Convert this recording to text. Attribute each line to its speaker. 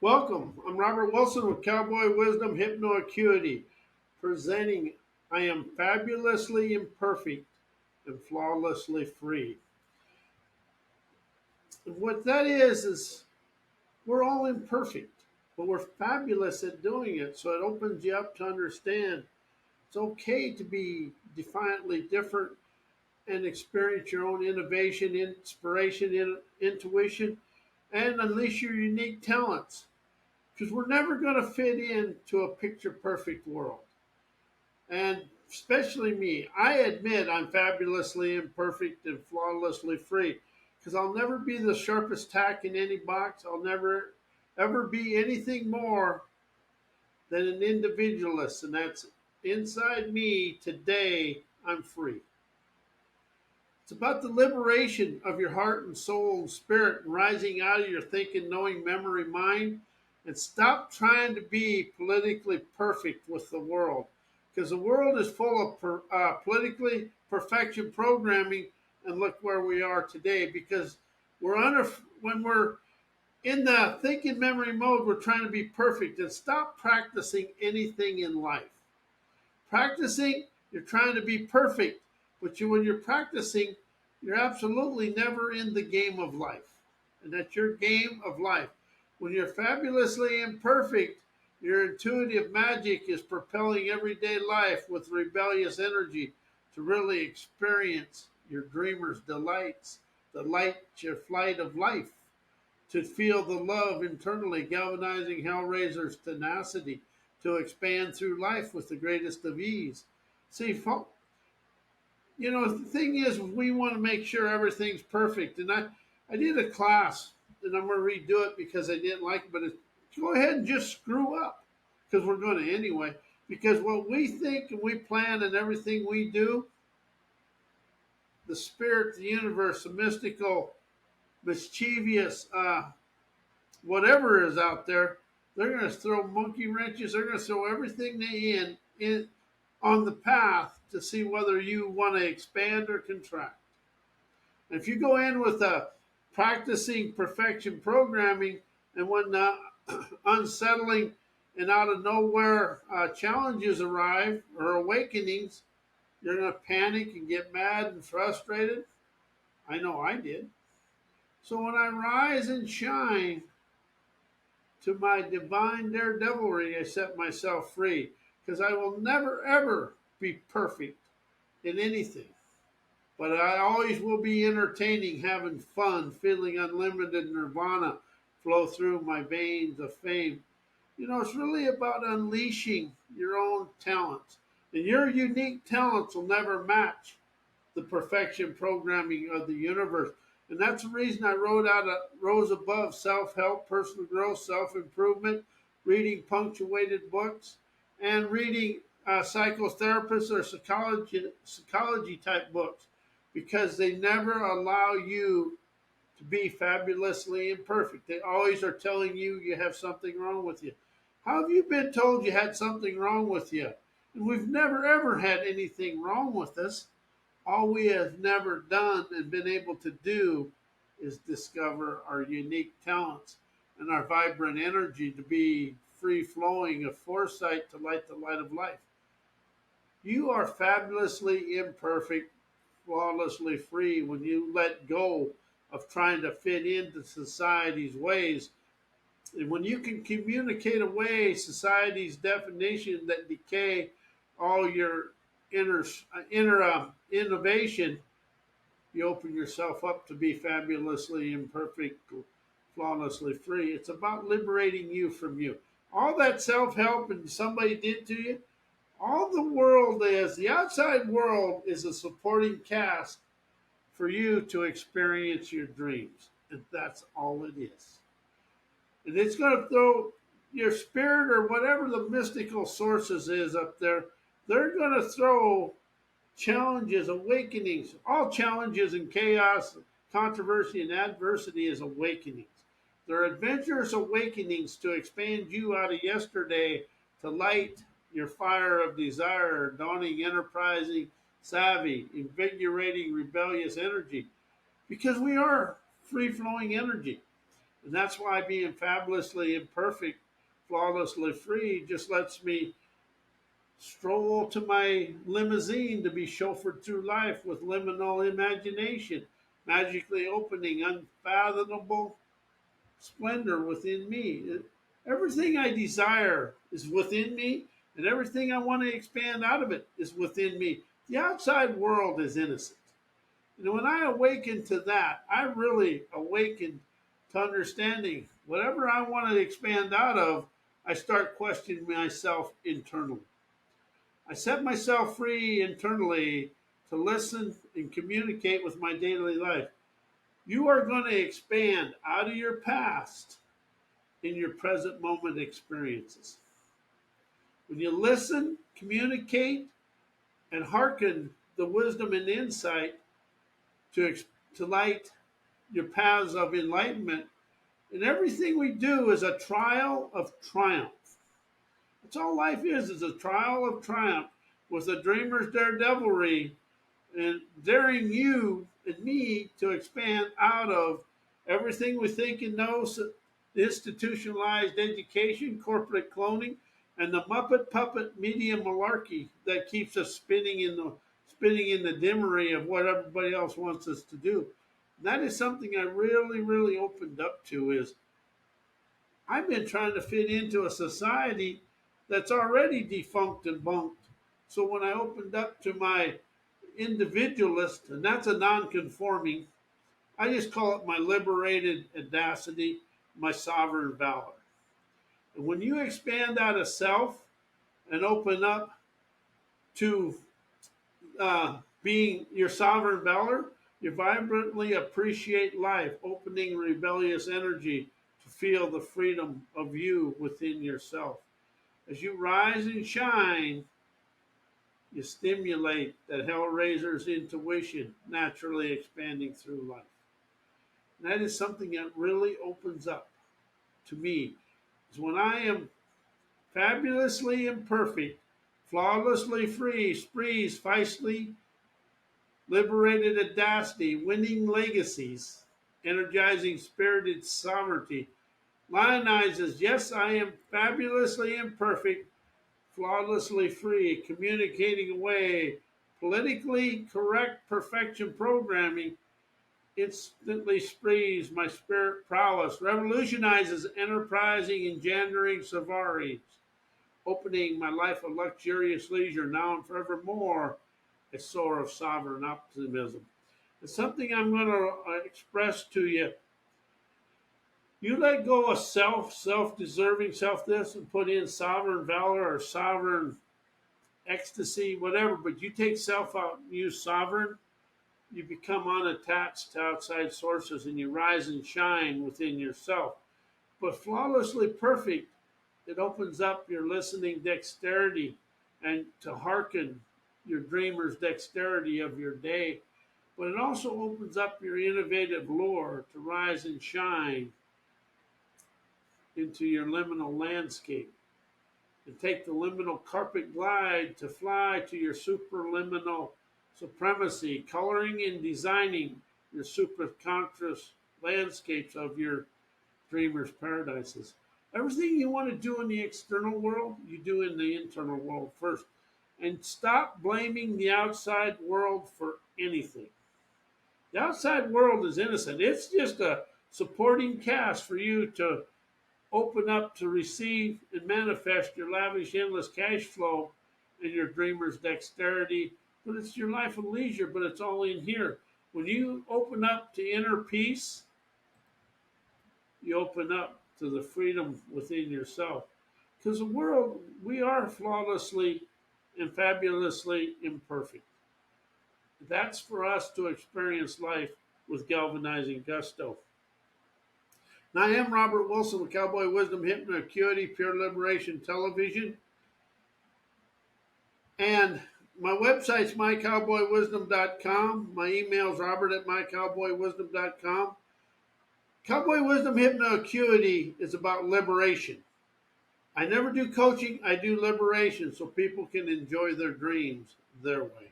Speaker 1: Welcome. I'm Robert Wilson with Cowboy Wisdom Hypnoacuity, presenting I am fabulously imperfect and flawlessly free. And what that is we're all imperfect, but we're fabulous at doing it. So it opens you up to understand it's okay to be defiantly different and experience your own innovation, inspiration, intuition, and unleash your unique talents. Because we're never going to fit into a picture perfect world. And especially me, I admit I'm fabulously imperfect and flawlessly free. Because I'll never be the sharpest tack in any box. I'll never ever be anything more than an individualist. And that's inside me today. I'm free. It's about the liberation of your heart and soul and spirit and rising out of your thinking, knowing, memory, mind, and stop trying to be politically perfect with the world. Because the world is full of politically perfection programming, and look where we are today. Because when we're in the thinking memory mode, we're trying to be perfect and stop practicing anything in life. Practicing, you're trying to be perfect, but when you're practicing, you're absolutely never in the game of life. And that's your game of life. When you're fabulously imperfect, your intuitive magic is propelling everyday life with rebellious energy to really experience your dreamer's delights, the light, your flight of life, to feel the love internally, galvanizing Hellraiser's tenacity, to expand through life with the greatest of ease. See, the thing is, we want to make sure everything's perfect. And I did a class, and I'm going to redo it because I didn't like it, but go ahead and just screw up because we're going to anyway. Because what we think and we plan and everything we do, the spirit, the universe, the mystical, mischievous, whatever is out there, they're going to throw monkey wrenches. They're going to throw everything they in on the path to see whether you want to expand or contract. And if you go in with a practicing perfection programming, and when unsettling and out of nowhere challenges arrive or awakenings, you're going to panic and get mad and frustrated. I know I did. So when I rise and shine, to my divine daredevilry, I set myself free because I will never, ever be perfect in anything. But I always will be entertaining, having fun, feeling unlimited nirvana flow through my veins of fame. It's really about unleashing your own talents. And your unique talents will never match the perfection programming of the universe. And that's the reason I wrote out a rows above self help, personal growth, self improvement, reading punctuated books, and reading psychotherapist or psychology type books because they never allow you to be fabulously imperfect. They always are telling you you have something wrong with you. How have you been told you had something wrong with you? And we've never ever had anything wrong with us. All we have never done and been able to do is discover our unique talents and our vibrant energy to be free flowing of foresight to light the light of life. You are fabulously imperfect, flawlessly free when you let go of trying to fit into society's ways. And when you can communicate away society's definition that decay all your inner innovation, you open yourself up to be fabulously imperfect, flawlessly free. It's about liberating you from you. All that self help and somebody did to you, all the world is, the outside world is a supporting cast for you to experience your dreams. And that's all it is. And it's going to throw your spirit or whatever the mystical sources is up there, they're going to throw challenges, awakenings. All challenges and chaos, controversy, and adversity is awakenings. They're adventurous awakenings to expand you out of yesterday to light your fire of desire, dawning, enterprising, savvy, invigorating, rebellious energy. Because we are free flowing energy. And that's why being fabulously imperfect, flawlessly free, just lets me stroll to my limousine to be chauffeured through life with liminal imagination, magically opening unfathomable splendor within me. Everything I desire is within me, and everything I want to expand out of it is within me. The outside world is innocent. And when I awaken to that, I really awaken to understanding whatever I want to expand out of, I start questioning myself internally. I set myself free internally to listen and communicate with my daily life. You are going to expand out of your past in your present moment experiences. When you listen, communicate, and hearken the wisdom and insight to, to light your paths of enlightenment, and everything we do is a trial of triumph. That's all life is a trial of triumph with the dreamer's daredevilry and daring you and me to expand out of everything we think and know, institutionalized education, corporate cloning, and the Muppet puppet media malarkey that keeps us spinning in the dimmery of what everybody else wants us to do. And that is something I really, really opened up to. Is I've been trying to fit into a society that's already defunct and bunked. So when I opened up to my individualist, and that's a non-conforming, I just call it my liberated audacity, my sovereign valor. And when you expand out of self and open up to being your sovereign valor, you vibrantly appreciate life, opening rebellious energy to feel the freedom of you within yourself. As you rise and shine, you stimulate that Hellraiser's intuition, naturally expanding through life. And that is something that really opens up to me. Is when I am fabulously imperfect, flawlessly free, sprees, feistly, liberated audacity, winning legacies, energizing spirited sovereignty, lionizes, yes, I am fabulously imperfect, flawlessly free, communicating away politically correct perfection programming, instantly sprees my spirit prowess, revolutionizes enterprising, engendering savaries, opening my life of luxurious leisure now and forevermore, a soar of sovereign optimism. It's something I'm going to express to you. You let go of self-deserving, self-this, and put in sovereign valor or sovereign ecstasy, whatever, but you take self out and use sovereign, you become unattached to outside sources and you rise and shine within yourself. But flawlessly perfect, it opens up your listening dexterity and to hearken your dreamer's dexterity of your day. But it also opens up your innovative lure to rise and shine into your liminal landscape and take the liminal carpet glide to fly to your superliminal supremacy, coloring and designing your superconscious landscapes of your dreamers' paradises. Everything you want to do in the external world, you do in the internal world first. And stop blaming the outside world for anything. The outside world is innocent. It's just a supporting cast for you to open up to receive and manifest your lavish, endless cash flow and your dreamer's dexterity. But it's your life of leisure, but it's all in here. When you open up to inner peace, you open up to the freedom within yourself. Because the world, we are flawlessly and fabulously imperfect. That's for us to experience life with galvanizing gusto. Now, I am Robert Wilson with Cowboy Wisdom Hypnoacuity, Pure Liberation Television. And my website's mycowboywisdom.com. My email is robert@mycowboywisdom.com. Cowboy Wisdom Hypnoacuity is about liberation. I never do coaching, I do liberation so people can enjoy their dreams their way.